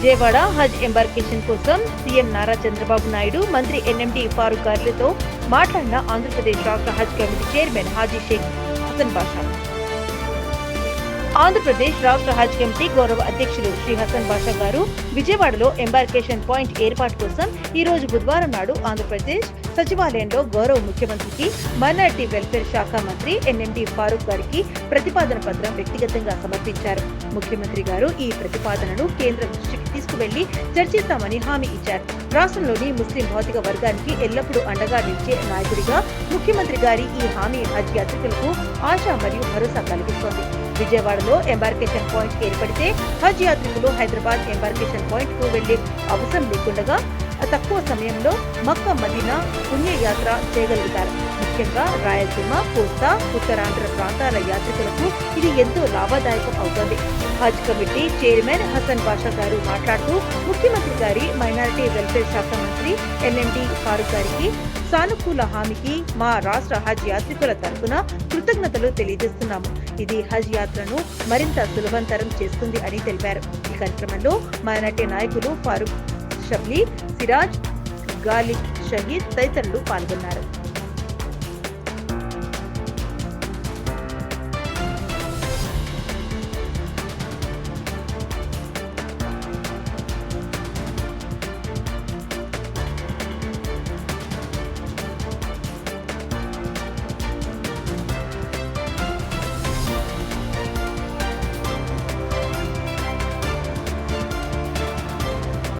విజయవాడ హజ్ embarkation కోసం CM Nara Chandrababu Naidu, మంత్రి NMD Farooq గార్లతో మాట్లాడిన ఆంధ్రప్రదేశ్ రాష్ట్ర హజ్ కమిటీ చైర్మన్ హాజీ షేక్ హసన్ బాషా. ఆంధ్రప్రదేశ్ రాష్ట్ర హజ్ కమిటీ గౌరవ అధ్యక్షులు శ్రీ హసన్ బాషా గారు విజయవాడలో ఎంబార్కేషన్ పాయింట్ ఏర్పాటు కోసం ఈ రోజు బుధవారం నాడు ఆంధ్రప్రదేశ్ సచివాలయంలో గౌరవ ముఖ్యమంత్రికి మైనారిటీ వెల్ఫేర్ శాఖ మంత్రి ఎన్ఎండి ఫారూక్ గారికి ప్రతిపాదన పత్రం వ్యక్తిగతంగా సమర్పించారు. ముఖ్యమంత్రి గారు ఈ ప్రతిపాదనను కేంద్ర దృష్టికి తీసుకువెళ్లి చర్చిస్తామని హామీ ఇచ్చారు. రాష్ట్రంలోని ముస్లిం భౌతిక వర్గానికి ఎల్లప్పుడూ అండగా నిలిచే నాయకుడిగా ముఖ్యమంత్రి గారి ఈ హామీ హజ్ యాత్రికులకు ఆశ మరియు భరోసా కలిగిస్తోంది. విజయవాడలో ఎంబార్కేషన్ పాయింట్ ఏర్పడితే హజ్ యాత్రికులు హైదరాబాద్ ఎంబార్కేషన్ పాయింట్ కు వెళ్లే అవసరం లేకుండా తక్కువ సమయంలో మక్కా మదీనా పుణ్యయాత్ర చేయగలుగుతారు. ముఖ్యంగా రాయలసీమ, కోస్తా, ఉత్తరాంధ్ర ప్రాంతాల యాత్రికులకు ఇది ఎంతో లాభదాయకం అవుతోంది. హజ్ కమిటీ చైర్మన్ హసన్ బాషా గారు మాట్లాడుతూ ముఖ్యమంత్రి గారి మైనారిటీ వెల్ఫేర్ శాఖ మంత్రి ఎన్ఎండి ఫారూక్ గారికి సానుకూల హామీకి మా రాష్ట్ర హజ్ యాత్రికుల తరఫున కృతజ్ఞతలు తెలియజేస్తున్నాము. ఇది హజ్ యాత్రను మరింత సులభంతరం చేస్తుంది అని తెలిపారు. ఈ కార్యక్రమంలో మైనారిటీ నాయకులు ఫారూక్ షబ్లీ, సిరాజ్, గాలిబ్ షహీద్ తదితరులు పాల్గొన్నారు.